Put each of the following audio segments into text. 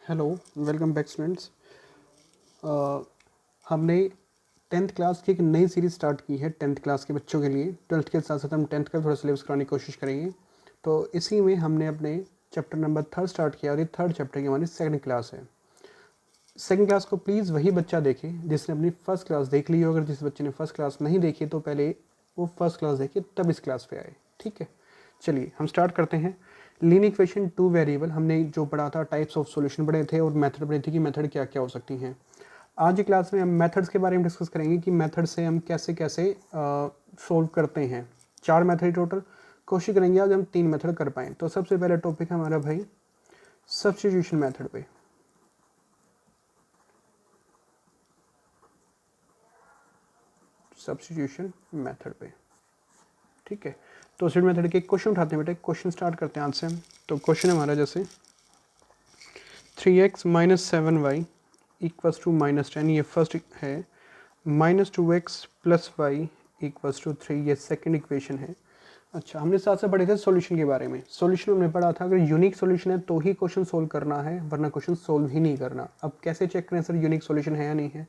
Hello, welcome back students. हमने 10th class की एक नई सीरीज़ स्टार्ट की है 10th क्लास के बच्चों के लिए। 12th के साथ साथ हम 10th का थोड़ा सिलेबस कराने की कोशिश करेंगे। तो इसी में हमने अपने चैप्टर नंबर 3 स्टार्ट किया और ये 3rd चैप्टर की हमारी 2nd क्लास है। 2nd क्लास को प्लीज़ वही बच्चा देखे जिसने अपनी फर्स्ट क्लास देख ली हो। अगर जिस बच्चे ने फर्स्ट क्लास नहीं देखी तो पहले वो फर्स्ट क्लास देखे तब इस क्लास पे आए, ठीक है। चलिए हम स्टार्ट करते हैं। लीनियर इक्वेशन टू वेरिएबल हमने जो पढ़ा था, टाइप्स ऑफ सॉल्यूशन पढ़े थे और मेथड पढ़ी थी कि मेथड क्या क्या हो सकती हैं। आज की क्लास में हम मेथड्स के बारे में डिस्कस करेंगे कि मेथड से हम कैसे कैसे सोल्व करते हैं। 4 मेथड टोटल, कोशिश करेंगे आज हम 3 मेथड कर पाएँ। तो सबसे पहला टॉपिक है हमारा भाई सब्स्टिट्यूशन मेथड पे। सब्स्टिट्यूशन मेथड पे, ठीक है। तो उसी मेथड के क्वेश्चन उठाते हैं बेटे। क्वेश्चन स्टार्ट करते हैं आज से हम। तो क्वेश्चन हमारा जैसे 3x minus 7y equals to minus 10, ये फर्स्ट है। Minus 2x plus y equals to 3, ये सेकंड इक्वेशन है। अच्छा, हमने साथ साथ पढ़े थे सॉल्यूशन के बारे में। सॉल्यूशन हमने पढ़ा था अगर यूनिक सॉल्यूशन है तो ही क्वेश्चन सोल्व करना है, वरना क्वेश्चन सोल्व ही नहीं करना। अब कैसे चेक करें सर यूनिक सॉल्यूशन है या नहीं है?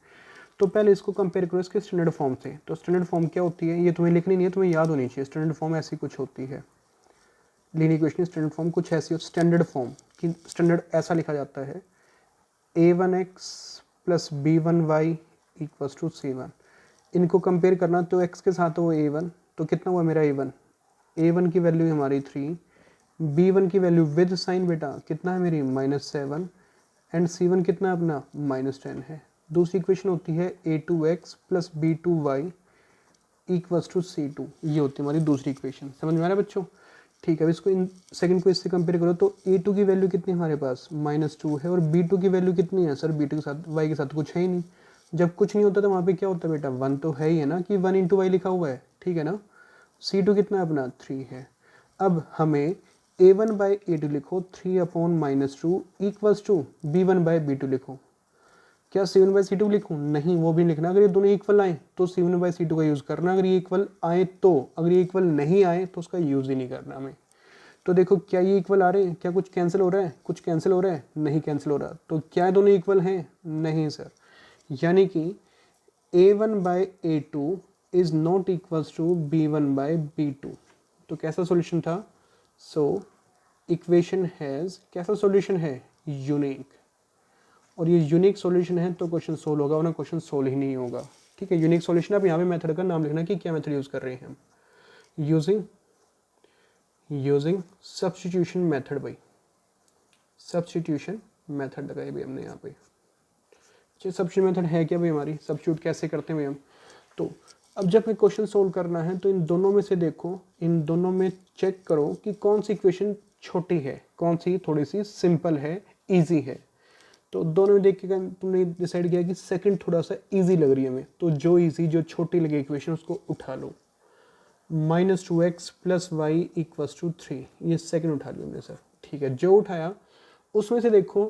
तो पहले इसको कंपेयर करो इसके स्टैंडर्ड फॉर्म से। तो स्टैंडर्ड फॉर्म क्या होती है ये तुम्हें लिखनी नहीं है, तुम्हें याद होनी चाहिए। स्टैंडर्ड फॉर्म ऐसी कुछ होती है, लीनियर इक्वेशन की स्टैंडर्ड फॉर्म कुछ ऐसी हो। स्टैंडर्ड फॉर्म की स्टैंडर्ड ऐसा लिखा जाता है a1x plus b1y equals to c1। इनको कंपेयर करना तो x के साथ वो a1, तो कितना हुआ मेरा a1। a1 की वैल्यू हमारी 3, b1 की वैल्यू विद साइन बेटा कितना है मेरी -7 एंड c1 कितना अपना -10 है। दूसरी इक्वेशन होती है a2x plus b2y equals to c2, ये होती है हमारी दूसरी इक्वेशन। समझ में आ रहा है बच्चों? ठीक है। अब इसको इन सेकंड को इससे कंपेयर करो तो a2 की वैल्यू कितनी हमारे पास -2 है और b2 की वैल्यू कितनी है सर। b2 के साथ y के साथ कुछ है ही नहीं। जब कुछ नहीं होता तो वहाँ पे क्या होता है बेटा, 1 तो है ही है ना, कि 1 इंटू वाई लिखा हुआ है, ठीक है ना। c2 कितना है अपना 3 है। अब हमें a1 बाई a2 लिखो 3 upon -2 equals to b1 by b2 लिखो। क्या C1 बाई C2 लिखूँ? नहीं, वो भी लिखना। अगर ये दोनों इक्वल आए तो C1 बाई C2 का यूज़ करना, अगर ये इक्वल आए तो। अगर ये इक्वल नहीं आए तो उसका यूज़ ही नहीं करना हमें। तो देखो क्या ये इक्वल आ रहे हैं, क्या कुछ कैंसिल हो रहा है? कुछ कैंसिल हो रहा है? नहीं कैंसिल हो रहा। तो क्या ये दोनों इक्वल हैं? नहीं सर। यानी कि a1 by a2 is not equals to b1 by b2। तो कैसा सॉल्यूशन था? सो इक्वेशन हैज़ कैसा सॉल्यूशन है? यूनिक। और ये यूनिक सॉल्यूशन है तो क्वेश्चन सोल्व होगा, वरना क्वेश्चन सोल्व ही नहीं होगा, ठीक है। Unique solution. अब यहाँ पे मेथड का नाम लिखना कि क्या मेथड यूज़ कर रहे हैं हम। यूजिंग सब्स्टिट्यूशन मेथड भाई, सब्स्टिट्यूशन मेथड लगाई भाई हमने यहाँ पे। सब्स्टिट्यूशन मेथड है क्या भाई हमारी, सब्स्टिट्यूट कैसे करते हैं भाई हम। तो अब जब हमें क्वेश्चन सोल्व करना है तो इन दोनों में से देखो, इन दोनों में चेक करो कि कौन सी इक्वेशन छोटी है, कौन सी थोड़ी सी सिंपल है, ईजी है। तो दोनों में देख के तुमने डिसाइड किया कि सेकंड थोड़ा सा इजी लग रही है हमें, तो जो इजी जो छोटी लगे इक्वेशन उसको उठा लो। -2x plus y equals to 3, ये सेकंड उठा लिया हमने सर, ठीक है। जो उठाया उसमें से देखो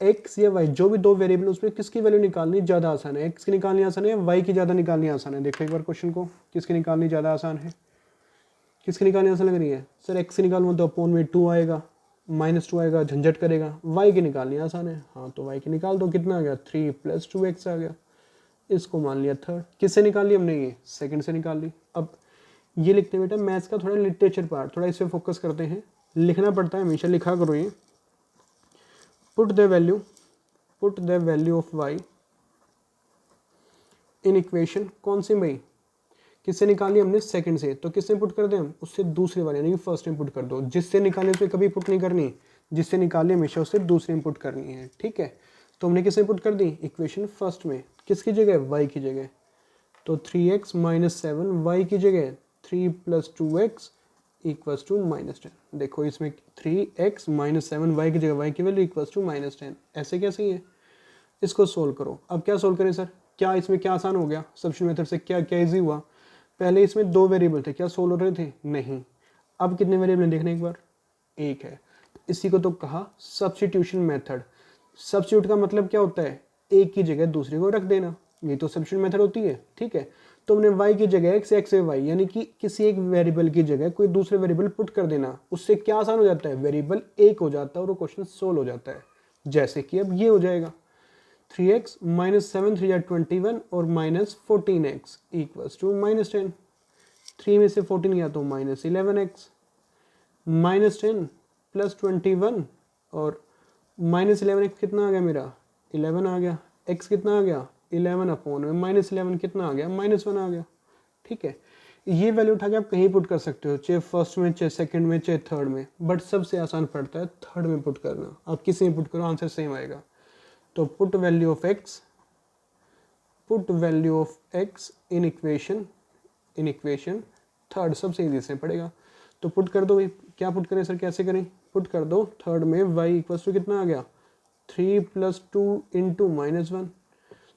x या y जो भी दो वेरिएबल उसमें किसकी वैल्यू निकालनी ज़्यादा आसान है, x की निकालनी आसान है, y की ज़्यादा निकालनी आसान है। देखो एक बार क्वेश्चन को, किसकी निकालनी ज़्यादा आसान है, किसकी निकालनी आसान लग रही है सर। x की निकालूंगा तो अपोन में 2 आएगा, -2 आएगा, झंझट करेगा। y की निकालनी आसान है, हाँ तो y की निकाल दो। कितना आ गया 3 प्लस 2x आ गया। इसको मान लिया थर्ड। किससे निकाल ली हमने? ये सेकंड से निकाल ली। अब ये लिखते हैं बेटा मैथ्स का थोड़ा लिटरेचर पार्ट, थोड़ा इस पर फोकस करते हैं। लिखना पड़ता है हमेशा, लिखा करो ये। Put the value of y in equation, कौन सी भाई, किससे निकाली हमने? सेकंड से। तो किससे पुट कर दें हम? उससे दूसरे वाले, यानी कि फर्स्ट में पुट कर दो। जिससे निकाले उसमें कभी पुट नहीं करनी, जिससे निकाले हमेशा उससे दूसरे में पुट करनी है, ठीक है। तो हमने किससे पुट कर दी? इक्वेशन फर्स्ट में। किसकी जगह? y की जगह। तो 3x माइनस 7, वाई की जगह 3 प्लस 2x इक्वल्स टू -10। देखो इसमें 3x माइनस 7, वाई की जगह y की वैल्यू इक्वल्स टू -10। ऐसे कैसे ही है? इसको सोल्व करो। अब क्या सोल्व करें सर, क्या इसमें क्या आसान हो गया सब्स्टिट्यूशन मेथड से? क्या क्या इजी हुआ? पहले इसमें 2 वेरिएबल थे, क्या सोल्व हो रहे थे? नहीं। अब कितने वेरिएबल देखने एक बार, एक है। इसी को तो कहा सब्स्टिट्यूशन मेथड। सब्स्टिट्यूट का मतलब क्या होता है? एक की जगह दूसरे को रख देना, ये तो सब्स्टिट्यूशन मेथड होती है, ठीक है। तो हमने y की जगह x y, यानी कि किसी एक वेरिएबल की जगह कोई दूसरे वेरिएबल पुट कर देना, उससे क्या आसान हो जाता है? वेरिएबल एक हो जाता है और वो क्वेश्चन सोल्व हो जाता है। जैसे कि अब ये हो जाएगा 3x माइनस 7 3 21 और minus 14x equals to minus 10। 3 में से 14 गया तो माइनस 11x माइनस 10 प्लस 21 और माइनस 11x कितना आ गया मेरा 11 आ गया। x कितना आ गया 11 अपॉन में माइनस 11 कितना आ गया माइनस 1 आ गया। ठीक है, ये वैल्यू उठा के आप कहीं पुट कर सकते हो, चाहे फर्स्ट में, चाहे सेकंड में, चाहे थर्ड में, बट सबसे आसान पड़ता है थर्ड में पुट करना। आप किसी में पुट करो आंसर सेम आएगा। तो put value of x in equation third सबसे इजी से पड़ेगा। तो पुट कर दो भाई, क्या पुट करें सर, कैसे करें, पुट कर दो थर्ड में y इक्वल्स टू कितना आ गया 3 + 2 इंटू -1,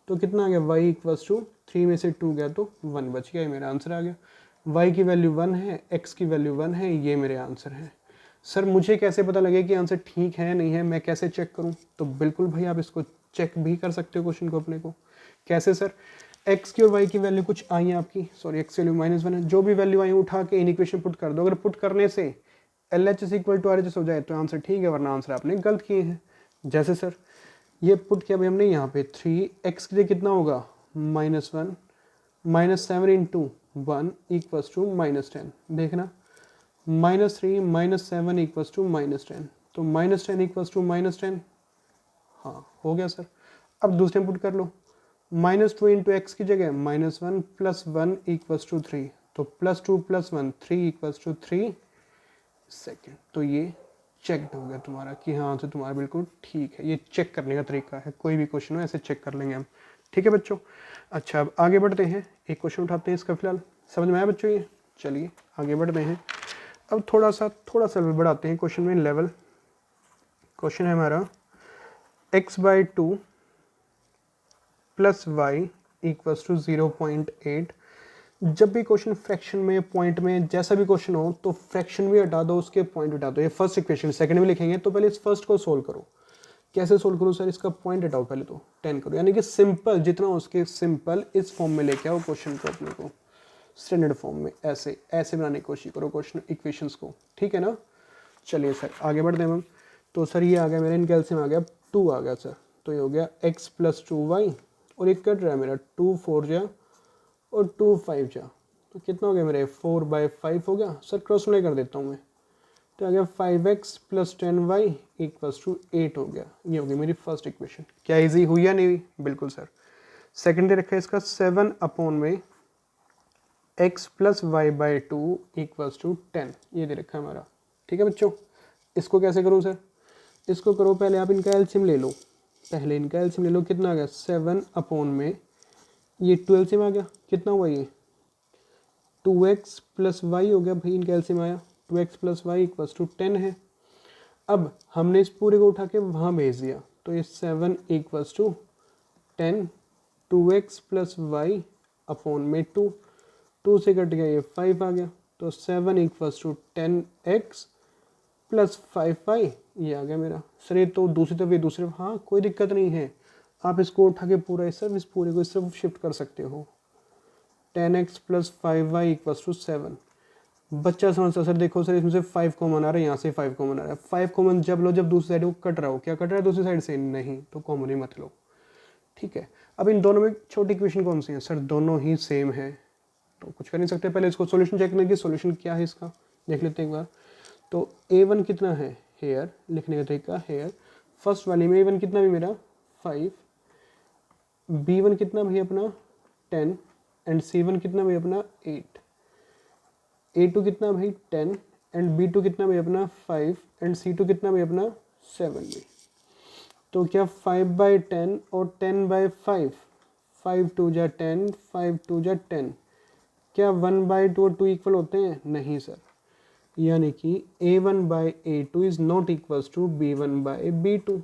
तो कितना आ गया y इक्वल्स टू 3 में से 2 गया तो 1 बच गया, ये मेरा आंसर आ गया। y की वैल्यू 1 है, x की वैल्यू 1 है, ये मेरे आंसर है। सर मुझे कैसे पता लगे कि आंसर ठीक है नहीं है, मैं कैसे चेक करूं? तो बिल्कुल भाई आप इसको चेक भी कर सकते हो क्वेश्चन को अपने को। कैसे सर, x की और y की वैल्यू कुछ आई है आपकी, सॉरी x की वैल्यू -1 है, जो भी वैल्यू आई उठा के इन इक्वेशन पुट कर दो। अगर पुट करने से LHS इक्वल टू RHS हो जाए तो आंसर ठीक है, वरना आंसर आपने गलत किए हैं। जैसे सर ये पुट किया भाई हमने यहाँ पे 3x के लिए कितना होगा -1 -7 इंटू 1 इक्वल्स टू -10। देखना -3 -7 इक्वल्स टू -10, तो -10 इक्वल्स टू -10, हाँ हो गया सर। अब दूसरे में पुट कर लो, -2 इंटू एक्स की जगह -1 + 1 इक्वल्स टू 3, तो +2 + 1 3 इक्वल्स टू 3 सेकेंड। तो ये चेकड हो गया तुम्हारा कि हाँ आंसर तुम्हारा बिल्कुल ठीक है। ये चेक करने का तरीका है, कोई भी क्वेश्चन हो ऐसे चेक कर लेंगे हम। ठीक है बच्चों, अच्छा अब आगे बढ़ते हैं, एक क्वेश्चन उठाते हैं इसका फिलहाल। समझ में आया बच्चों ये? चलिए आगे बढ़ते हैं। अब थोड़ा सा बढ़ाते हैं क्वेश्चन में लेवल। क्वेश्चन है हमारा x/2 + y इक्वल्स टू 0.8। जब भी क्वेश्चन फ्रैक्शन में, पॉइंट में, जैसा भी क्वेश्चन हो तो फ्रैक्शन भी हटा दो, उसके पॉइंट हटा दो। ये फर्स्ट इक्वेशन, सेकंड में लिखेंगे तो पहले इस फर्स्ट को सोल्व करो। कैसे सोल्व करो सर, इसका पॉइंट हटाओ पहले तो 10 करो, यानी कि सिंपल जितना हो उसके सिंपल इस फॉर्म में लेके आओ क्वेश्चन को अपने को, स्टैंडर्ड फॉर्म में ऐसे ऐसे बनाने की कोशिश करो क्वेश्चन इक्वेशंस को। ठीक है ना, चलिए सर आगे बढ़ते हैं हम। तो सर ये आ गया मेरा, इनका एलसीएम आ गया 2 आ गया सर, तो ये हो गया x + 2y और एक कट रहा है मेरा 2 4 जा और 2 5 जा, तो कितना हो गया मेरा 4/5 हो गया सर। क्रॉस मल्टीप्लाई कर देता हूँ मैं, तो आ गया 5x + 10y इक्वल्स टू 8 हो गया। ये हो गई मेरी फर्स्ट इक्वेशन। क्या इजी हुई या नहीं हुई? बिल्कुल सर। सेकंड दे रखा है इसका 7 अपॉन में x + y/2 इक्वल्स टू 10, ये दे रखा है हमारा। ठीक है बच्चों, इसको कैसे करूँ सर? इसको करो पहले आप इनका एलसीएम ले लो, पहले इनका एलसीएम ले लो। कितना आ गया 7 अपॉन में ये 2 एलसीएम आ गया, कितना हुआ ये 2x + y हो गया भाई, इनका एलसीएम आया 2x + y इक्वल्स टू 10 है। अब हमने इस पूरे को उठा के वहाँ भेज दिया, तो ये 7 equals to 10, 2x + y upon में 2, 2 से कट गया ये 5 आ गया, तो 7 इक्वल्स टू 10x + 5y, ये आ गया मेरा। सर ये तो दूसरी तरफ, ये दूसरे, हाँ कोई दिक्कत नहीं है, आप इसको उठा के पूरा इस पूरे को इस तरफ शिफ्ट कर सकते हो। 10x + 5y equals to 7। बच्चा समझता सर, देखो सर इसमें से 5 कॉमन आ रहा है, यहाँ से 5 कॉमन आ रहा है। 5 कॉमन जब लो जब दूसरी साइड को कट रहा हो, क्या कट रहा है दूसरी साइड से? नहीं, तो कॉमन ही मत लो। ठीक है, अब इन दोनों में छोटी इक्वेशन कौन सी है? सर दोनों ही सेम है, तो कुछ कर नहीं सकते। पहले इसको सॉल्यूशन चेक करने की, सॉल्यूशन क्या है इसका देख लेते हैं एक बार। तो a1 कितना है हेयर, लिखने का तरीका हेयर, फर्स्ट वाली में a1 कितना भी मेरा 5, b1 कितना भाई अपना 10 एंड c1 कितना भाई अपना 8, a2 कितना भाई 10 एंड b2 कितना भाई अपना 5 एंड c2 कितना भाई अपना 7 भी। तो क्या 5/10 और 10/5, 5 2 जा 10, 5 2 जा 10, क्या 1/2 और 2 इक्वल होते हैं? नहीं सर, यानी कि a1/a2 is not equals to b1/b2.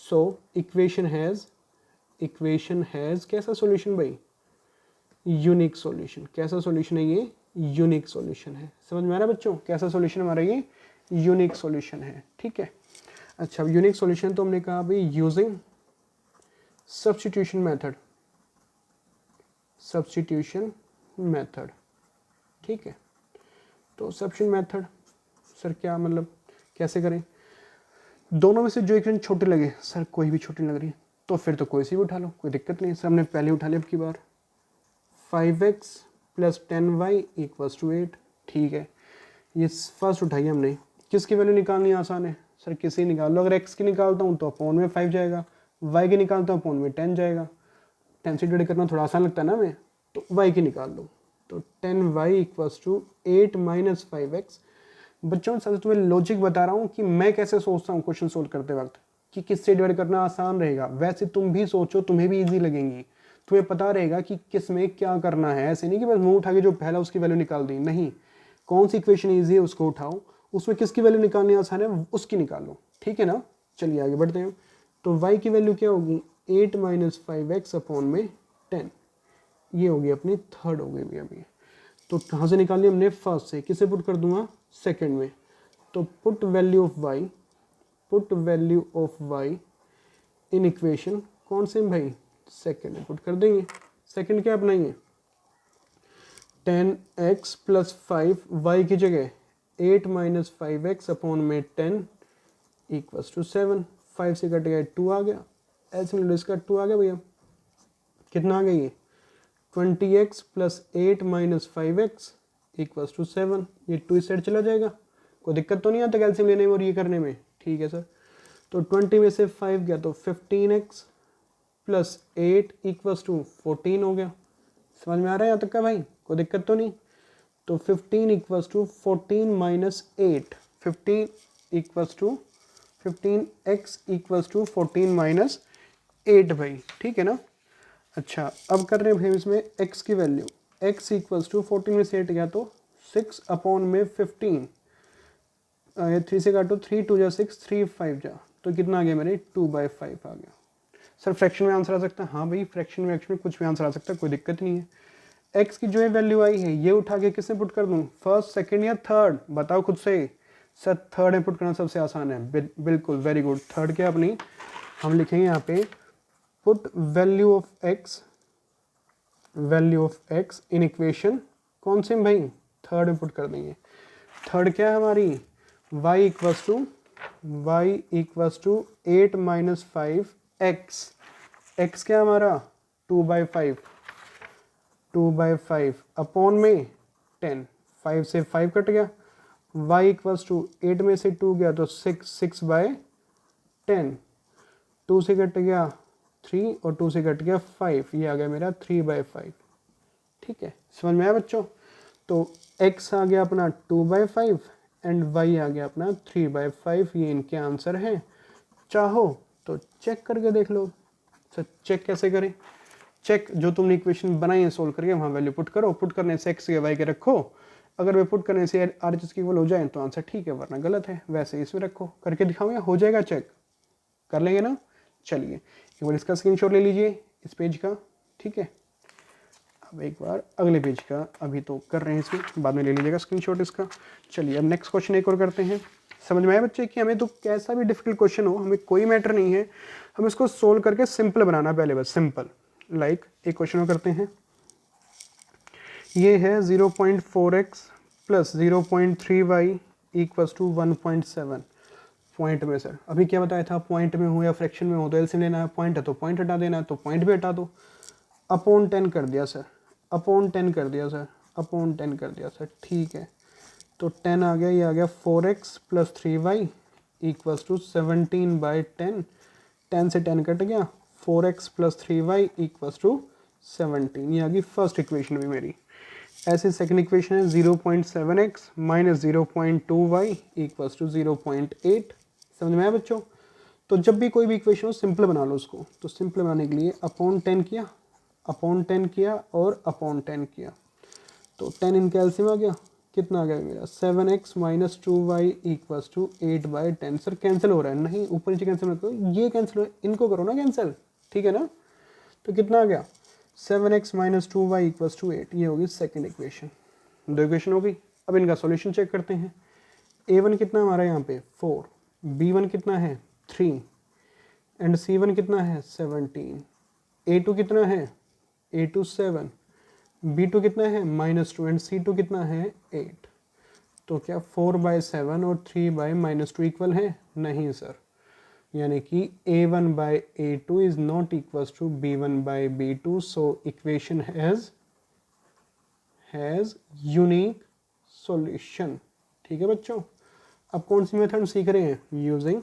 So equation has कैसा सॉल्यूशन भाई? Unique solution. कैसा सॉल्यूशन है ये? यूनिक सॉल्यूशन है। समझ में आ रहा है बच्चों, कैसा सॉल्यूशन हमारा ये? यूनिक सॉल्यूशन है। ठीक है, अच्छा यूनिक सॉल्यूशन तो हमने कहा भाई यूजिंग सब्स्टिट्यूशन मेथड। ठीक है, तो सब्स्टिट्यूशन मेथड सर क्या मतलब कैसे करें? दोनों में से जो इक्वेशन छोटी लगे, सर कोई भी छोटी लग रही है तो फिर तो कोई सी भी उठा लो, कोई दिक्कत नहीं। सर हमने पहले उठा लिया अब की बार 5x plus 10y equals to 8, ठीक है। ये फर्स्ट उठाई हमने, किसकी वैल्यू निकालनी आसान है सर, किसी निकाल लो। अगर x की निकालता हूँ तो अपॉन में 5 जाएगा, y की निकालता हूँ अपॉन में 10 जाएगा। 10 से डिवाइड करना थोड़ा आसान लगता है ना हमें, तो y की निकाल लो, तो 10y equals to 8 minus 5x। बच्चों सर तुम्हें लॉजिक बता रहा हूँ कि मैं कैसे सोचता हूँ क्वेश्चन सोल्व करते वक्त, कि किससे डिवाइड करना आसान रहेगा। वैसे तुम भी सोचो, तुम्हें भी इजी लगेंगी, तुम्हें पता रहेगा कि किस में क्या करना है। ऐसे नहीं कि बस मुंह उठा के जो पहला उसकी वैल्यू निकाल दी, नहीं, कौन सी इक्वेशन ईजी है उसको उठाओ, उसमें किसकी वैल्यू निकालनी आसान है उसकी निकालो, ठीक है ना। चलिए आगे बढ़ते हैं। तो y की वैल्यू क्या होगी, 8 माइनस 5x अपॉन में 10, ये होगी अपनी थर्ड हो गई भैया अभी। तो कहाँ से निकालनी हमने, फर्स्ट से, किसे पुट कर दूंगा, सेकंड में। तो put value of y in equation, कौन से भाई, सेकंड में पुट कर देंगे। सेकंड क्या अपनाएंगे, 10x प्लस 5, y की जगह 8 माइनस 5x अपॉन में 10 इक्वल्स टू 7। 5 से कट गया 2 आ गया, ऐसे में इसका 2 आ गया भैया। कितना आ गया ये, 20x plus 8 minus 5x equals to 7। ये 2 इस साइड चला जाएगा, कोई दिक्कत तो नहीं आता कैल्शियम लेने में और ये करने में, ठीक है सर। तो 20 में से 5 गया तो 15x प्लस 8 इक्वल्स टू 14 हो गया। समझ में आ रहा है यहाँ तक का भाई, कोई दिक्कत तो नहीं। तो 15 equals to 14 minus 8, 15 equals to 15x equals to 14 minus 8 भाई, ठीक है ना। अच्छा अब कर रहे हैं भाई इसमें x की वैल्यू, x इक्वल्स टू 14 में से 8 गया तो 6 अपॉन में 15, 3 से काटो 3 2 जा 6, 3 5 जा, तो कितना आ गया मेरे 2/5 आ गया। सर फ्रैक्शन में आंसर आ सकता है, हाँ भाई फ्रैक्शन में एक्चुअली कुछ भी आंसर आ सकता है, कोई दिक्कत नहीं है। x की जो है वैल्यू आई है ये उठा के किसमें पुट कर दूं, फर्स्ट सेकंड या थर्ड, बताओ खुद से। सर थर्ड में पुट करना सबसे आसान है, बिल्कुल वेरी गुड। थर्ड क्या अपनी, हम लिखेंगे यहाँ पे put value of x in equation, कौन से भाई, थर्ड में पुट कर देंगे। थर्ड क्या है हमारी, y equals to 8 minus 5x, x क्या हमारा 2/5 अपॉन में 10, 5 से 5 कट गया, y इक्वल्स टू 8 में से 2 गया तो 6/10, 2 से कट गया 3 और 2 से कट गया 5, ये आ गया मेरा 3/5, ठीक है। समझ में आया बच्चों। तो x आ गया अपना 2/5 एंड y आ गया अपना 3/5, ये इनके आंसर हैं। चाहो तो चेक करके देख लो। सर चेक कैसे करें, चेक जो तुमने इक्वेशन बनाई है सोल्व करके वहाँ वैल्यू पुट करो, पुट करने से x के y के रखो, अगर वे पुट करने से RHS की इक्वल हो जाए तो आंसर ठीक है, वरना गलत है। वैसे इसमें रखो, करके दिखाऊंगा, हो जाएगा चेक, कर लेंगे ना। चलिए एक बार इसका स्क्रीनशॉट ले लीजिए इस पेज का, ठीक है। अब एक बार अगले पेज का, अभी तो कर रहे हैं इसमें, बाद में ले लीजिएगा स्क्रीनशॉट इसका। चलिए अब नेक्स्ट क्वेश्चन एक और करते हैं। समझ में आया बच्चे कि हमें तो कैसा भी डिफिकल्ट क्वेश्चन हो, हमें कोई मैटर नहीं है, हम इसको सोल्व करके सिंपल बनाना पहले, बस सिंपल। लाइक एक क्वेश्चन और करते हैं, ये है 0.4x plus 0.3y equals to 1.7। Point में सर अभी क्या बताया था, पॉइंट में हो या फ्रैक्शन में हो तो एलसीएम लेना है, पॉइंट है तो पॉइंट हटा देना है, तो पॉइंट भी हटा दो। अपॉन 10 कर दिया सर, अपॉन 10 कर दिया सर, अपॉन 10 कर दिया सर, ठीक है। तो 10 आ गया, ये आ गया 4x plus 3y equals to 17/10, 10 से 10 कट गया, 4x plus 3y equals to 17, ये आ गई फर्स्ट इक्वेशन भी मेरी। ऐसे सेकंड इक्वेशन है 0.7x minus 0.2y equals to 0.8। समझ में आया बच्चों। तो जब भी कोई भी इक्वेशन हो सिंपल बना लो उसको, तो सिंपल बनाने के लिए अपॉन 10 किया, अपॉन 10 किया और अपॉन 10 किया, तो 10 इनका एलसीएम आ गया, कितना आ गया मेरा 7x minus 2y equals to 8/10। Sir cancel हो रहा है, नहीं ऊपर नीचे कैंसिल मत करो, ये कैंसिल हो, इनको करो ना कैंसिल, ठीक है ना। तो कितना आ गया 7x minus 2y equals to 8, ये होगी सेकेंड इक्वेशन। दो इक्वेशन हो गई। अब इनका सॉल्यूशन चेक करते हैं। a1 कितना हमारा यहाँ पे 4, b1 कितना है 3 एंड c1 कितना है 17, a2 कितना है a2 7, b2 कितना है -2 एंड c2 कितना है 8। तो क्या 4/7 और 3/-2 इक्वल है, नहीं सर। यानी कि a1 by a2 is not equals to b1 by b2, so equation has unique solution. ठीक है बच्चों, अब कौन सी मेथड सीख रहे हैं? Using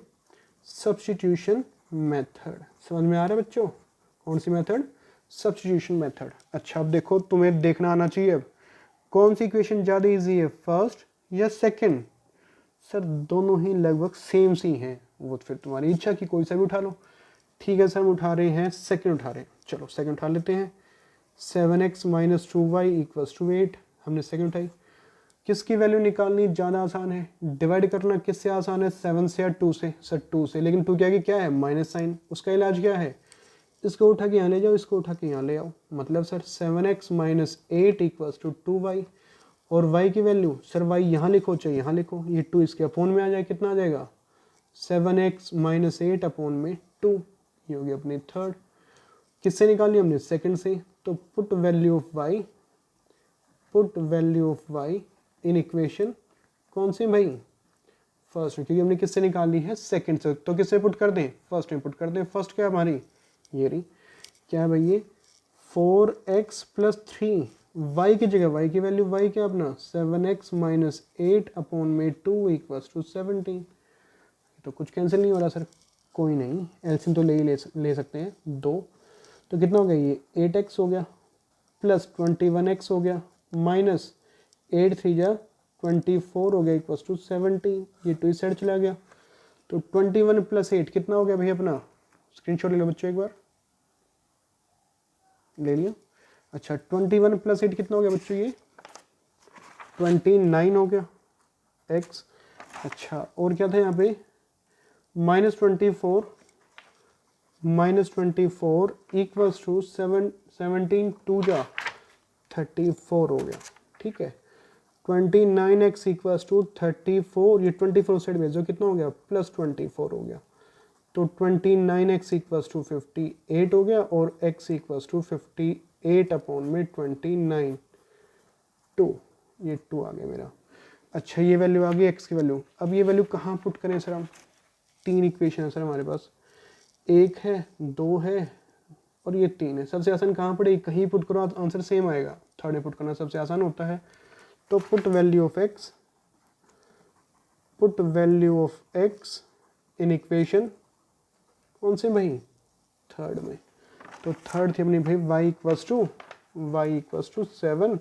substitution method. समझ में आ रहा है बच्चों? कौन सी मेथड? Substitution method. अच्छा अब देखो, तुम्हें देखना आना चाहिए अब कौन सी इक्वेशन ज़्यादा इजी है, फर्स्ट या सेकंड? सर दोनों ही लगभग सेम सी हैं, वो फिर तुम्हारी इच्छा की कोई सा भी उठा लो। ठीक है सर, हम उठा रहे हैं सेकंड उठा रहे हैं, चलो सेकंड उठा लेते हैं। 7x minus 2y equals to 8, हमने सेकंड उठाई। किसकी वैल्यू निकालनी ज़्यादा आसान है? डिवाइड करना किससे आसान है? 7 से या 2 से? सर 2 से, लेकिन 2 क्या है? Minus sign. उसका इलाज क्या है? इसको उठा के यहाँ ले जाओ, इसको उठा के यहाँ ले आओ। मतलब sir 7x minus 8 equals to 2y, और y की वैल्यू सर y यहाँ लिखो चाहे यहाँ लिखो, ये 2 इसके अपोन में आ जाए, कितना आ जाएगा? 7x माइनस 8 अपोन में 2, ये हो गया अपनी थर्ड। किससे निकाली हमने? सेकंड से। तो put value of y in equation कौन से भाई? फर्स्ट, क्योंकि हमने किससे निकाली है? सेकंड से, तो किससे पुट कर दें? फर्स्ट में पुट कर दें। फर्स्ट क्या हमारी? ये रही। क्या है भाई ये? 4x प्लस 3, y की जगह y की वैल्यू y क्या अपना? 7x माइनस 8 अपोन में 2 इक्वल्स टू 17। तो कुछ कैंसिल नहीं हो रहा सर? कोई नहीं, एलसीएम तो ले सकते हैं 2। तो कितना हो गया? ये 8x हो गया प्लस 21x हो गया माइनस 8 3 जा 24 हो गया इक्वल्स टू 17। ये 2 इस साइड चला गया, तो 21 प्लस 8 कितना हो गया भाई अपना? स्क्रीनशॉट ले लो बच्चों एक बार, ले लिया। अच्छा 21 प्लस 8 कितना हो गया बच्चों? ये 29 हो गया x। अच्छा और क्या था यहाँ पे? -24 इक्वल्स टू 17 2 जा 34 हो गया। ठीक है, 29x इक्वल्स टू 34, ये 24 साइड भेजो, कितना हो गया? प्लस 24 हो गया। तो 29x इक्वल्स टू 58 हो गया, और x इक्वल्स टू 58 अपॉन में 29 2, ये 2 आ गया मेरा। अच्छा ये वैल्यू आ गई x की वैल्यू। अब ये वैल्यू कहाँ पुट करें सर हम? 3 इक्वेशन है सर हमारे पास, 1 है, 2 है और ये 3 है। सबसे आसान कहाँ पड़ेगी? कहीं पुट करो, आंसर सेम आएगा। थर्ड में पुट करना सबसे आसान होता है। तो put value of x in equation कौन से भाई? थर्ड में। तो थर्ड थी अपनी भाई y equals to 7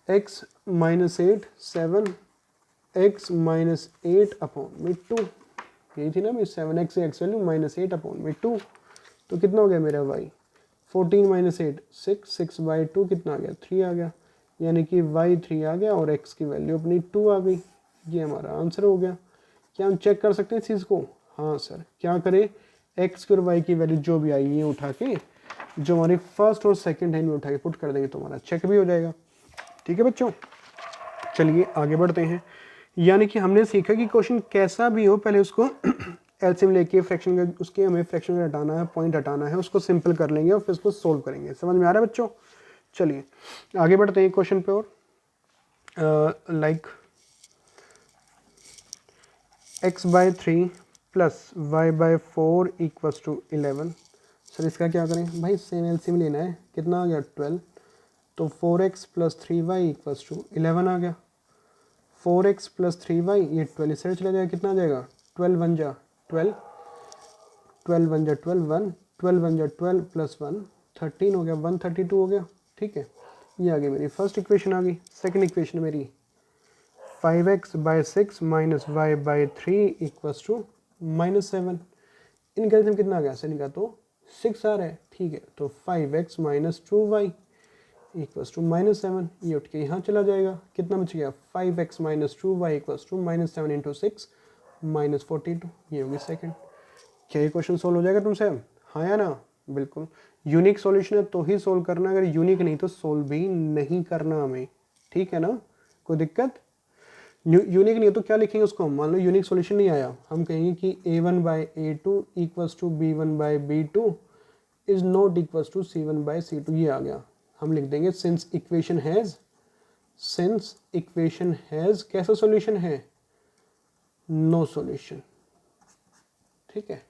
x minus 8 7 x minus 8 upon में 2, यही थी ना भाई 7x से x वैल्यू माइनस 8 अपॉन में 2। तो कितना हो गया मेरा y? 14 माइनस 8 6 बाई 2 कितना आ गया? 3 आ गया, यानी कि y 3 आ गया और x की वैल्यू अपनी 2 आ गई। ये हमारा आंसर हो गया। क्या हम चेक कर सकते हैं इस चीज़ को? हाँ सर, क्या करें? x की और y की वैल्यू जो भी आई ये उठा के, जो हमारी फर्स्ट और सेकंड है इनमें उठा के पुट कर देंगे तो हमारा चेक भी हो जाएगा। ठीक है बच्चों, चलिए आगे बढ़ते हैं। यानी कि हमने सीखा कि क्वेश्चन कैसा भी हो, पहले उसको एलसीएम लेके फ्रैक्शन का, उसके हमें फ्रैक्शन का हटाना है, पॉइंट हटाना है, उसको सिंपल कर लेंगे और फिर उसको सोल्व करेंगे। समझ में आ रहा है बच्चों? चलिए आगे बढ़ते हैं क्वेश्चन पे। और like x by 3 plus y by 4 equals to 11। Sir इसका क्या करें भाई? सेम एलसीएम लेना है। कितना आ गया? 12। तो 4x plus 3y equals to 11 आ गया। 4x प्लस 3y, ये 12 इस साइड चला जाएगा, कितना आ जाएगा? 12 1 जा 12, 12 1 जा 12 1, 12 1 जा 12 प्लस 1 13 हो गया, 132 हो गया। ठीक है, ये आ गई मेरी फर्स्ट इक्वेशन। आ गई सेकंड इक्वेशन मेरी 5x by 6 minus y by 3 equals to -7। इनका एल्सियम कितना आ गया? सर इनका तो 6 आ रहा है। ठीक है, तो 5x minus 2y equals to -7, ये उठ के यहाँ चला जाएगा, कितना बच गया? 5x minus 2y equals to -7 into 6 -42, ये होगी सेकंड। क्या ये क्वेश्चन सोल्व हो जाएगा तुमसे? हाँ या ना? बिल्कुल। यूनिक सॉल्यूशन है तो ही सोल्व करना, अगर यूनिक नहीं तो सोल्व भी नहीं करना हमें। ठीक है ना? कोई दिक्कत? यूनिक नहीं है तो क्या लिखेंगे उसको? मान लो यूनिक सॉल्यूशन नहीं आया, हम कहेंगे कि a1 by a2 equals to b1 by b2 is not equals to c1 by c2। ये आ गया, हम लिख देंगे सिंस इक्वेशन हैज कैसा सॉल्यूशन है? No solution. ठीक है,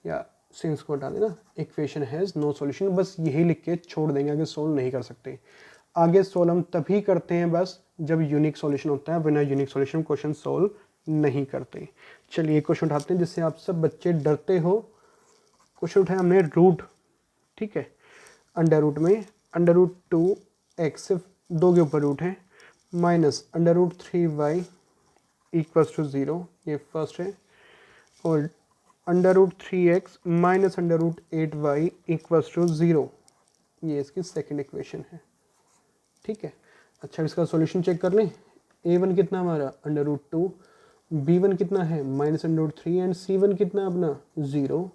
या सिंस को हटा देना, इक्वेशन हैज़ नो सॉल्यूशन, बस यही लिख के छोड़ देंगे, आगे सोल्व नहीं कर सकते। आगे सोल्व हम तभी करते हैं बस जब यूनिक सॉल्यूशन होता है, बिना यूनिक सॉल्यूशन क्वेश्चन सोल्व नहीं करते। चलिए क्वेश्चन उठाते हैं जिससे आप सब बच्चे डरते हो। क्वेश्चन उठाया हमने रूट, ठीक है, अंडर रूट में अंडर रूट 2x, सिर्फ 2 के ऊपर रूट है, minus under root 3y equals to 0, ये फर्स्ट है, और under root 3x minus under root 8y equals to 0, ये इसकी सेकेंड इक्वेशन है। ठीक है, अच्छा इसका सॉल्यूशन चेक कर लें। a1 कितना हमारा अंडर रूट 2, b1 कितना है minus under root 3 and c1 कितना अपना 0,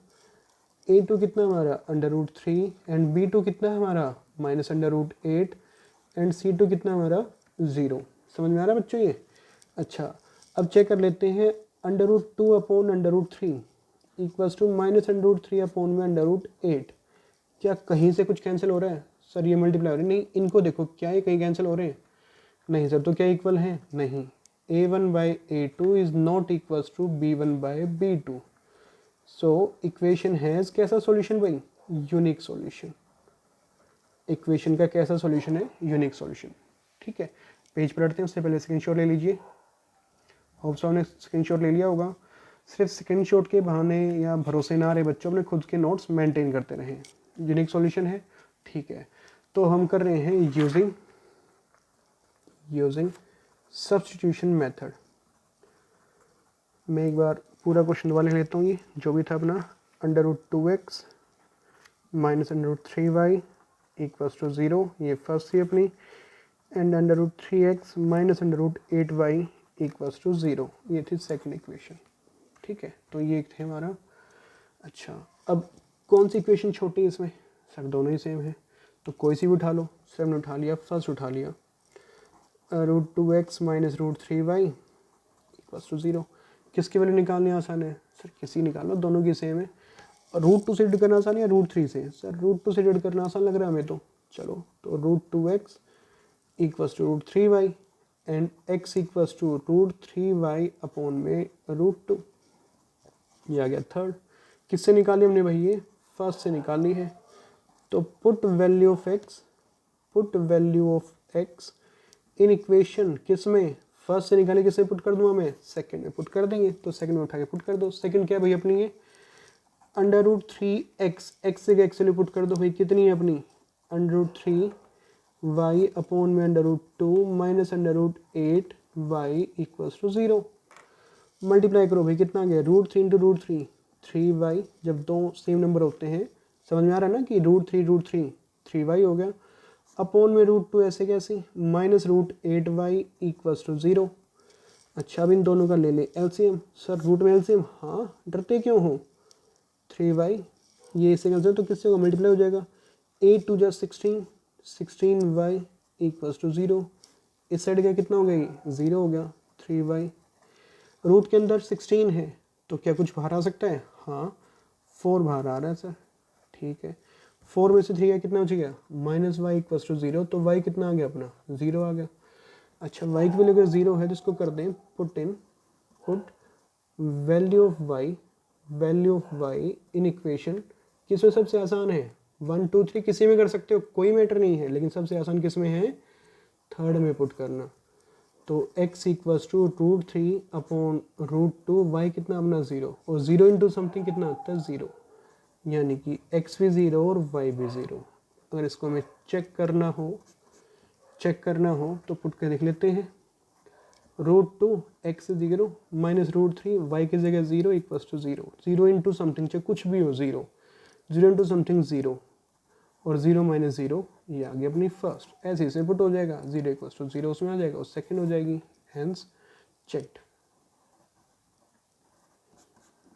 a2 कितना हमारा अंडर रूट 3 एंड b2 कितना है हमारा minus under root 8 and c2 कितना हमारा 0। समझ में आ रहा है बच्चों ये? अच्छा अब चेक कर लेते हैं, under root 2 upon under root 3 equals to minus under root 3 upon में अंडर रूट 8। क्या कहीं से कुछ कैंसिल हो रहा है सर? ये मल्टीप्लाई हो रहा है? नहीं, इनको देखो, क्या ये कहीं कैंसिल हो रहे हैं? नहीं सर, तो क्या इक्वल है? नहीं, a1 by a2 is not equals to b1 by b2। So equation has कैसा सॉल्यूशन भाई? Unique solution. इक्वेशन का कैसा सॉल्यूशन है? Unique solution. ठीक है, पेज पर हटते हैं, उससे पहले स्क्रीनशॉट ले लीजिए। होप सो आपने स्क्रीनशॉट ले लिया होगा। सिर्फ स्क्रीनशॉट के बहाने या भरोसे ना रहे बच्चों, अपने खुद के नोट्स मेंटेन करते रहें। यूनिक सॉल्यूशन है, ठीक है, तो हम कर रहे हैं यूजिंग सब्स्टिट्यूशन मेथड। मैं एक बार पूरा क्वेश्चन वाले लेता हूँ, ये जो भी था अपना, under root 2x minus under root 3y equals to 0, ये फर्स्ट थी अपनी, and under root 3x minus under root 8y equals to 0, ये थी सेकंड इक्वेशन। ठीक है, तो ये थे हमारा। अच्छा अब कौन सी इक्वेशन छोटी है इसमें? सर दोनों ही सेम है, तो कोई सी भी उठा लो। सर ने उठा लिया, फर्स्ट उठा लिया, root 2x minus root 3y equals to 0। किसकी वैल्यू निकालनी आसान है? सर किसी निकाल लो, दोनों की सेम है। रूट 2 से डिवाइड करना आसान है या रूट 3 से? सर रूट 2 से डिवाइड करना आसान लग रहा है हमें तो। चलो, तो root 2x equals to root 3y and x equals to root 3y upon में रूट 2, ये आ गया थर्ड। किससे निकाली हमने भाई? ये फर्स्ट से निकाली है। तो put value of x in equation, किस में? फर्स्ट से निकाली, किससे पुट कर दूंगा मैं? सेकंड में पुट कर देंगे, तो सेकंड में उठा के पुट कर दो। सेकंड क्या है भाई अपनी? ये अंडर रूट 3x, एक्स से एक्स वैल्यू पुट कर दो भाई, कितनी है अपनी? अंडर रूट 3y अपॉन में under root 2 minus under root 8y equals to 0। Multiply करो भाई, कितना आ गया? Root 3 into root 3, 3y। जब दो सेम नंबर होते हैं, समझ में आ रहा है ना कि रूट 3 3y हो गया, अपॉन में रूट 2 ऐसे कैसे, minus root 8y equals to 0। अच्छा अब इन दोनों का ले ले एलसीएम। सर रूट में एलसीएम? हाँ, डरते क्यों हो? 3y ये इससे कैंसिल, तो किससे होगा? मल्टीप्लाई हो जाएगा। 8 2 जा 16, 16y इक्वल्स टू 0। इस साइड का कितना हो गया? 0 हो गया। 3y रूट के अंदर 16 है, तो क्या कुछ बाहर आ सकता है? हाँ, 4 बाहर आ रहा है सर। ठीक है, 4 में से 3 का कितना बच गया? माइनस वाई इक्वल्स टू 0, तो y कितना आ गया अपना? 0 आ गया। अच्छा y की वैल्यू अगर 0 है तो इसको कर दें put value of y in equation. किस में सबसे आसान है? 1 2 3 किसी में कर सकते हो, कोई मैटर नहीं है, लेकिन सबसे आसान किस में है? थर्ड में पुट करना। तो x equals to root 3 upon root 2, y कितना अपना 0, और 0 इंटू समथिंग कितना आता है? 0, यानी कि x भी 0 और y भी 0। अगर इसको हमें चेक करना हो तो पुट कर देख लेते हैं। Root 2 x 0 minus root 3 y की जगह 0 इक्वल्स टू 0, 0 इंटू समथिंग, चाहे कुछ भी हो, 0 इंटू समथिंग 0, और 0 माइनस 0, ये आ गया अपनी फर्स्ट। ऐसे ही से पुट हो जाएगा, 0 इक्वल्स टू 0 उसमें आ जाएगा, और सेकंड हो जाएगी, हेंस चेक्ड।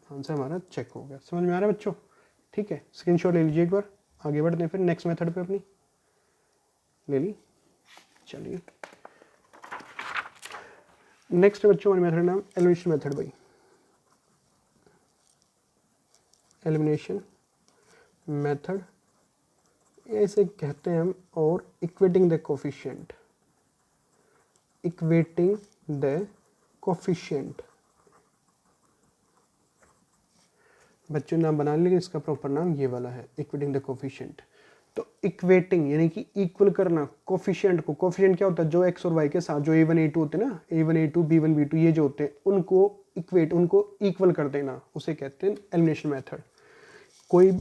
आंसर हमारा चेक हो गया। समझ में आ रहा है बच्चों? ठीक है, स्क्रीनशॉट ले लीजिए एक बार। आगे बढ़ते हैं फिर नेक्स्ट मेथड पे अपनी। ले ली, चलिए नेक्स्ट बच्चों हमारे मेथड नाम एलिमिनेशन मेथड भाई। एलिमिनेशन मेथड ऐसे कहते हैं हम, और इक्वेटिंग द कोफिशिएंट। बच्चों नाम बना लेंगे, इसका प्रॉपर नाम ये वाला है, इक्वेटिंग द कोफिशिएंट। तो इक्वेटिंग यानी कि इक्वल करना कोफिशिएंट को। कोफिशिएंट क्या होता है, जो एक्स और वाई के साथ जो a1 a2 होते हैं ना, a1 a2 b1 b2 ये जो होते हैं, उनको इक्वेट, उनको इक्वल कर देना, उसे कहते हैं एलिमिनेशन मेथड। कोई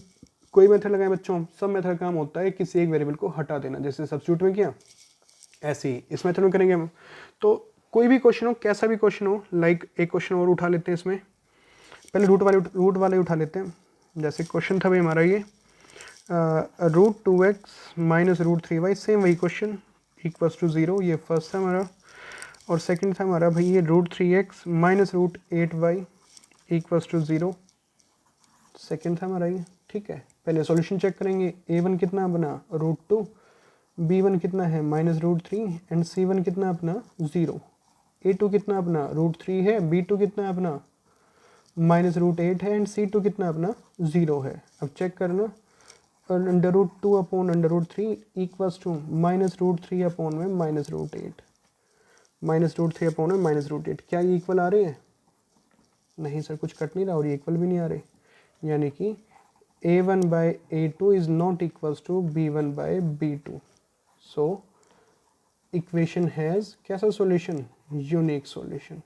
कोई मेथड लगाए बच्चों, सब मेथड काम होता है किसी एक वेरिएबल को हटा देना, जैसे सब्स्टिट्यूट में किया, ऐसे ही इस मेथड में करेंगे हम। तो कोई भी क्वेश्चन हो, कैसा भी क्वेश्चन हो, लाइक एक क्वेश्चन और उठा लेते हैं इसमें, पहले रूट वाले उठा लेते हैं। जैसे क्वेश्चन था भाई हमारा ये √2x माइनस √3y, सेम वही क्वेश्चन, इक्वल्स टू 0, ये फर्स्ट था हमारा। और सेकंड था हमारा भाई ये √3x minus √8y equals to 0, second था हमारा ये। ठीक है, पहले सॉल्यूशन चेक करेंगे। a1 कितना बना √2, b1 कितना है -√3 एंड c1 कितना अपना 0, a2 कितना अपना √3 है, b2 कितना अपना -√8 है एंड c2 कितना अपना 0 है। अब चेक करना, और √2 अपॉन √3 इक्वल्स टू -√3 अपॉन में -√8, -√3 अपॉन में -√8, क्या ये इक्वल आ रहे हैं? नहीं सर, कुछ कट नहीं रहा और ये इक्वल भी नहीं आ रहे, यानी कि a1 by a2 is not equals to b1 by b2। So equation has कैसा सॉल्यूशन, यूनिक सॉल्यूशन।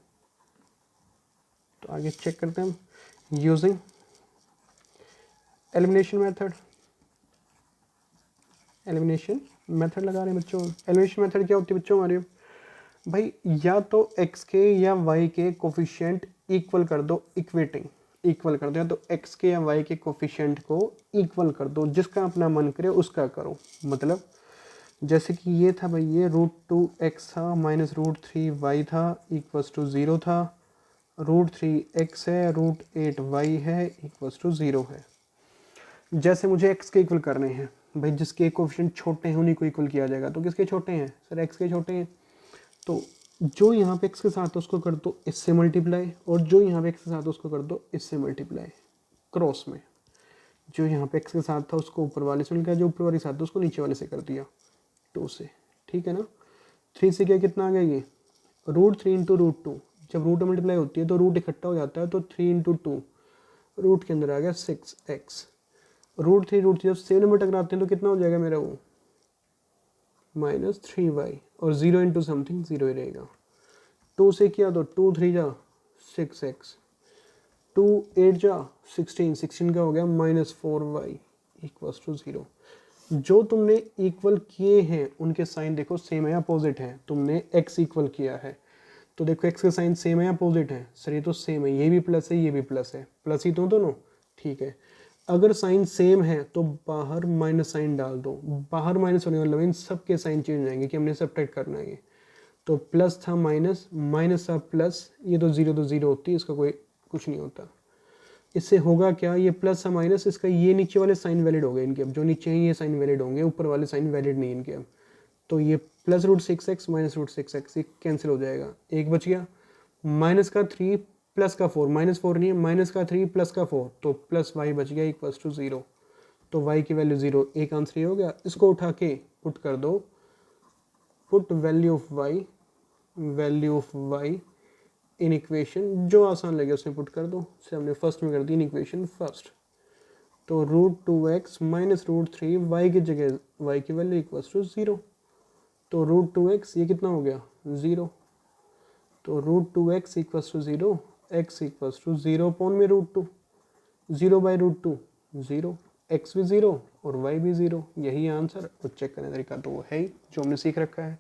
तो आगे चेक करते हैं हम using elimination method. Elimination method लगा रहे हैं बच्चों। एलिमिनेशन मेथड क्या होती है बच्चों हमारे भाई, या तो x के या y के कोफिशिएंट इक्वल कर दो, इक्वेटिंग इक्वल कर दो, या तो x के या y के कोफिशिएंट को इक्वल कर दो, जिसका अपना मन करे उसका करो। मतलब जैसे कि ये था भाई, ये √2x था माइनस √3y था इक्वल्स टू 0 था, √3x है, √8y है इक्वल्स टू 0 है। जैसे मुझे x के इक्वल करने हैं भाई, जिसके कोफिशिएंट छोटे हैं उन्हीं को इक्वल किया जाएगा। तो किसके छोटे हैं सर, x के छोटे हैं, तो जो यहाँ पे x के साथ है उसको कर दो इससे मल्टीप्लाई, और जो यहाँ पे x के साथ है उसको कर दो इससे मल्टीप्लाई, क्रॉस में। जो यहाँ पे x के साथ था उसको ऊपर वाले से मिल, जो ऊपर वाले साथ था उसको नीचे वाले से कर दिया 2 से। ठीक है ना, 3 से क्या कितना आ गया ये √3 इंटू √2, जब रूट मल्टीप्लाई होती है तो रूट इकट्ठा हो जाता है, तो 3 इंटू 2 रूट के अंदर आ गया 6x, √3 जब 7 नंबर टकराते हैं तो कितना हो जाएगा मेरा वो -3y, और 0 इंटू समथिंग 0 ही रहेगा। 2 से किया तो 2 3 जा 6x, 2 8 जा 16, 16 का हो गया -4y इक्वल्स टू 0। जो तुमने इक्वल किए हैं उनके साइन देखो सेम है अपोजिट है। तुमने x इक्वल किया है तो देखो x के साइन सेम है अपोजिट है, सर ये तो सेम है, ये भी प्लस है ये भी प्लस है, प्लस ही तो दोनों। ठीक है, अगर साइन सेम है तो बाहर माइनस साइन डाल दो, बाहर माइनस होने वाला इन सब के साइन चेंज हो जाएंगे कि हमने सब्ट्रैक्ट करना है। ये तो प्लस था माइनस, माइनस था प्लस, ये तो जीरो होती है, इसका कोई कुछ नहीं होता। इससे होगा क्या, ये प्लस था माइनस, इसका ये नीचे वाले साइन वैलिड हो गए इनके, अब जो नीचे हैं ये साइन वैलिड होंगे, ऊपर वाले साइन वैलिड नहीं इनके अब। तो ये प्लस √6x माइनस √6x ये कैंसिल हो जाएगा, एक बच गया। माइनस का 3 प्लस का 4, -4 नहीं है, माइनस का 3 प्लस का 4, तो प्लस y बच गया इक्वल्स टू 0। तो y की वैल्यू 0, एक आंसर ये हो गया। इसको उठा के पुट कर दो, put value of y in equation, जो आसान लगे उसमें पुट कर दो। से हमने फर्स्ट में कर दी इन इक्वेशन फर्स्ट, तो √2x माइनस √3 y की जगह y की वैल्यू इक्वल्स टू 0, तो √2x ये कितना हो गया 0, तो √2x equals to 0, x equals to 0 upon में √2, 0 बाई √2 0, x भी 0 और y भी 0, यही आंसर। और चेक करने का तरीका तो वो है ही जो हमने सीख रखा है।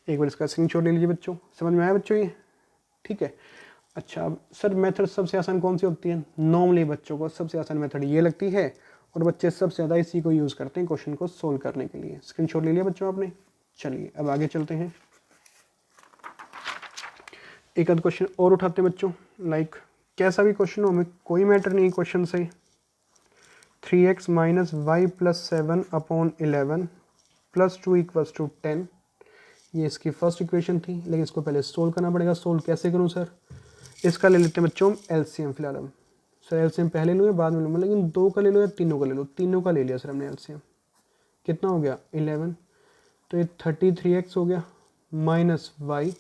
एक बार इसका स्क्रीनशॉट ले लीजिए बच्चों, समझ में आया बच्चों ये? ठीक है। अच्छा सर मेथड सबसे आसान कौन सी होती है? नॉर्मली बच्चों को सबसे आसान मेथड ये लगती है, और बच्चे सबसे ज़्यादा इसी को यूज़ करते हैं क्वेश्चन को सोल्व करने के लिए। स्क्रीनशॉट ले लिया बच्चों आपने? चलिए अब आगे चलते हैं, एक आध क्वेश्चन और उठाते हैं बच्चों। लाइक कैसा भी क्वेश्चन हो, हमें कोई मैटर नहीं क्वेश्चन से। 3x minus y plus 7 upon 11 plus 2 equals to 10, ये इसकी फर्स्ट इक्वेशन थी, लेकिन इसको पहले सोल्व करना पड़ेगा। सोल्व कैसे करूं सर? इसका ले लेते हैं बच्चों एलसीएम फिलहाल हम। सर एलसीएम पहले लूँ या बाद में लूँ, लेकिन 2 का ले लो या तीनों का ले लो? तीनों का ले लिया सर हमने एलसीएम। कितना हो गया 11, तो ये 33x हो गया माइनस वाई,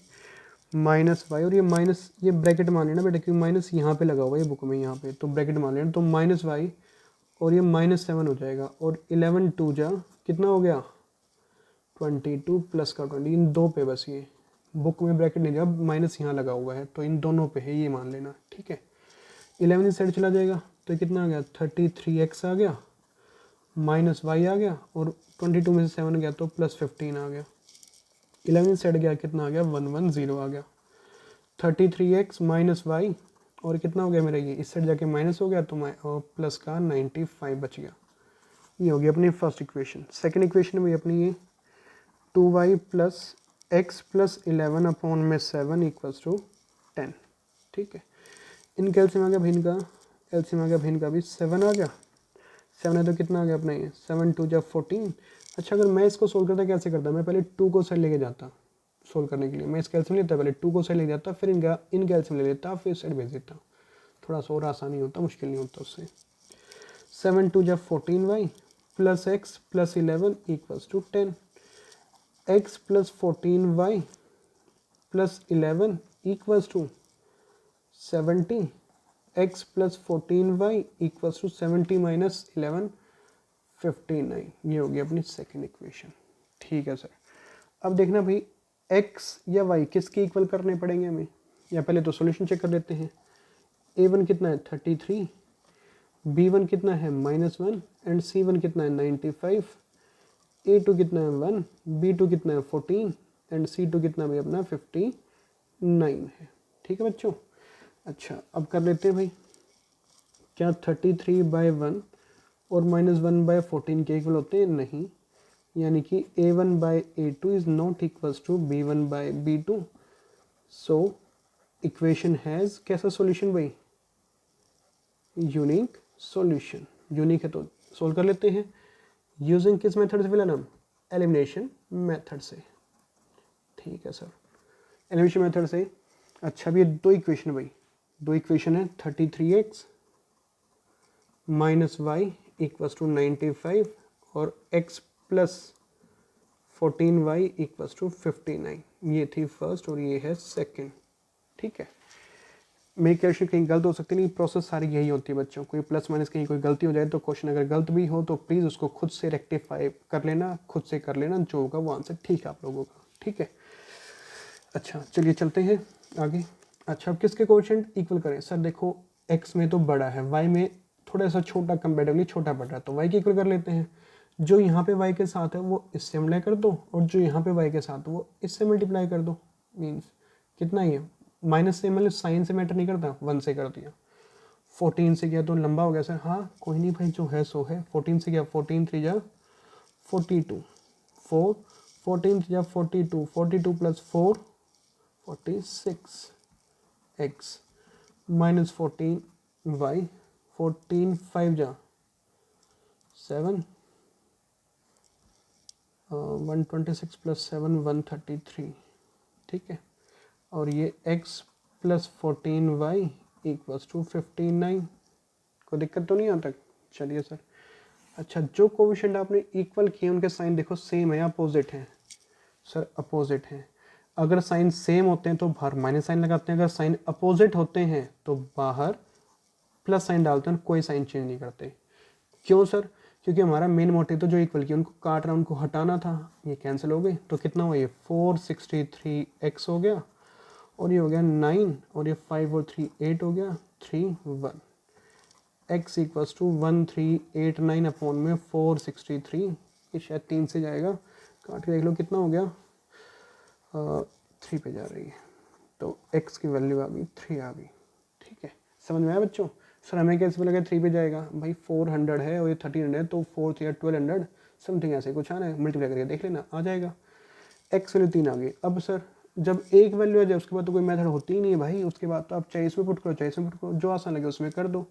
माइनस वाई, और ये माइनस, ये ब्रैकेट मान लेना बेटा क्योंकि माइनस यहाँ पे लगा हुआ है ये बुक में, यहाँ पे तो ब्रैकेट मान लेना, तो माइनस वाई और ये -7 हो जाएगा, और 11 2 जा कितना हो गया 22 प्लस का 20, इन दो पे बस, ये बुक में ब्रैकेट नहीं दिया, माइनस यहाँ लगा हुआ है तो इन दोनों पे है ये मान लेना, ठीक है। 11 इस साइड चला जाएगा तो कितना आ गया 33x आ गया, माइनस वाई आ गया, और 22 में से 7 गया तो +15 आ गया। 11 साइड गया कितना आ गया 110 आ गया। 33x माइनस वाई और कितना हो गया मेरा ये, इस साइड जाके माइनस हो गया तो प्लस का 95 बच गया। ये हो गया अपनी फर्स्ट इक्वेशन। सेकंड इक्वेशन में अपनी ये 2y plus x plus 11 upon में 7 इक्वल्स टू 10, ठीक है। इनका एलसीएम आ गया भिन्न का, एलसीएम आ गया भिन्न का भी 7 आ गया, 7 है तो कितना आ गया अपना ये 7 2 जा 14। अच्छा अगर मैं इसको सोल्व करता कैसे करता, मैं पहले 2 को साइड लेके जाता सोल्व करने के लिए, मैं इसका एलसीएम लेता, पहले 2 को साइड ले जाता, फिर इनका एलसीएम ले लेता, फिर साइड भेज देता, थोड़ा सा और आसानी होता, मुश्किल नहीं होता उससे। 7 2 जा 14y plus x plus 11 equals to 10, x plus 14y plus 11 equals to 70, x plus 14y equals to 70 minus 11 59। ये होगी अपनी सेकेंड इक्वेशन, ठीक है सर। अब देखना भाई x या y किसके इक्वल करने पड़ेंगे हमें, या पहले तो सॉल्यूशन चेक कर लेते हैं। a1 कितना है 33, b1 कितना है -1 एंड c1 कितना है 95, a2 कितना है 1, b2 कितना है 14 एंड c2 कितना भाई अपना 59 है, ठीक है बच्चों। अच्छा अब कर लेते हैं भाई, क्या 33/1 और -1/14 के इक्वल होते हैं, नहीं, यानी कि a1/a2 is not equals to b1/b2, so equation has कैसा सॉल्यूशन भाई, यूनिक सॉल्यूशन। यूनिक है तो सोल्व कर लेते हैं यूजिंग किस मेथड से फिलहाल हम, एलिमिनेशन मेथड से, ठीक है सर, एलिमिनेशन मेथड से। अच्छा अब ये दो इक्वेशन है भाई, दो इक्वेशन है 33x minus Y equals to 95 और x plus 14y equals to 59, ये थी फर्स्ट और ये है सेकंड, ठीक है। मेरी क्वेश्चन कहीं गलत हो सकती नहीं, प्रोसेस सारी यही होती है बच्चों, कोई प्लस माइनस कहीं कोई गलती हो जाए तो क्वेश्चन अगर गलत भी हो तो प्लीज़ उसको खुद से रेक्टिफाई कर लेना, खुद से कर लेना, जो होगा वो आंसर ठीक है आप लोगों का, ठीक है। अच्छा चलिए चलते हैं आगे। अच्छा अब किसके कोएफिशिएंट इक्वल करें, सर देखो x में तो बड़ा है, y में थोड़ा सा छोटा, कंपेरेटिवली छोटा पड़ रहा है, तो y के इक्वल कर लेते हैं। जो यहाँ पे y के साथ है वो इससे मल्टीप्लाई कर दो, और जो यहाँ पे y के साथ है वो इससे मल्टीप्लाई कर दो, मीन्स कितना ही है, माइनस से मतलब साइन से मैटर नहीं करता, 1 से कर दिया। 14 से गया तो लंबा हो गया सर, हाँ कोई नहीं भाई जो है सो है। 14 से गया 14 3 जा 42, 4 14 3 जा 42, 42 प्लस 4 46 x माइनस 14 y, 14 5 जा 7 126 प्लस 7 133, ठीक है। और ये x plus 14y equals to 59, कोई दिक्कत तो नहीं आता, चलिए सर। अच्छा जो कोएफिशिएंट आपने इक्वल किए उनके साइन देखो सेम है या अपोजिट हैं, सर अपोजिट हैं। अगर साइन सेम होते हैं तो बाहर माइनस साइन लगाते हैं, अगर साइन अपोजिट होते हैं तो बाहर प्लस साइन डालते हैं, कोई साइन चेंज नहीं करते। क्यों सर, क्योंकि हमारा मेन मोटिव तो जो इक्वल किया उनको काट रहा, उनको हटाना था, ये कैंसिल हो गए, तो कितना हुआ ये 463x हो गया, और ये हो गया 9, और ये 5 और 3 8 हो गया, 3 1, x इक्वल्स टू 1389 अपॉन में 463, ये शायद 3 से जाएगा, काट के देख लो कितना हो गया, 3 पे जा रही है, तो x की वैल्यू आ गई 3 आ गई, ठीक है। समझ में आया बच्चों, सर हमें कैसे लगा 3 पे जाएगा, भाई 400 है और ये 1300 है, तो 4 3 1200 समथिंग ऐसे कुछ आना है, मल्टीप्लाई करके देख लेना आ जाएगा। x वैल्यू 3 आ गई। अब सर जब एक वैल्यू आ जाए उसके बाद तो कोई मेथड होती ही नहीं है भाई, उसके बाद तो आप चाहे इसमें पुट करो चाहे इसमें पुट करो, जो आसान लगे उसमें कर दो।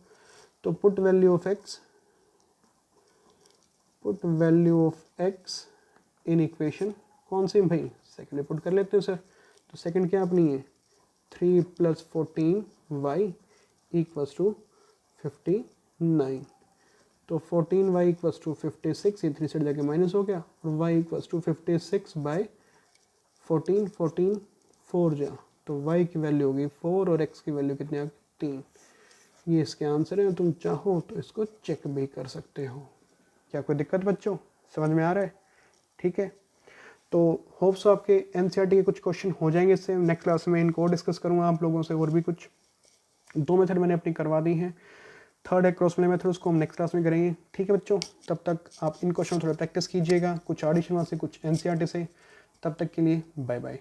तो put value of x, put value of x in equation कौन सी भाई, सेकंड में पुट कर लेते हैं सर। तो सेकंड क्या अपनी है 3 प्लस 14y इक्वल्स टू 59, तो 14y इक्वल्स टू 56, ये 3 साइड जाके माइनस हो गया, और y इक्वल्स टू 56 बाई 14 14 4 जा तो y की वैल्यू होगी 4 और x की वैल्यू कितनी आ गई 3। ये इसके आंसर है, तुम चाहो तो इसको चेक भी कर सकते हो। क्या कोई दिक्कत बच्चों, समझ में आ रहा है? ठीक है, तो होप्स आपके एनसीईआरटी के कुछ क्वेश्चन हो जाएंगे इससे। नेक्स्ट क्लास में इनको डिस्कस करूँगा आप लोगों से, और भी कुछ 2 मेथड मैंने अपनी करवा दी हैं। थर्ड है क्रॉस मल्टीप्लाई मेथड, उसको हम नेक्स्ट क्लास में करेंगे। ठीक है बच्चों, तब तक आप इन क्वेश्चन थोड़ा प्रैक्टिस कीजिएगा, कुछ ऑडिशन से कुछ एनसीईआरटी से। तब तक के लिए बाय बाय।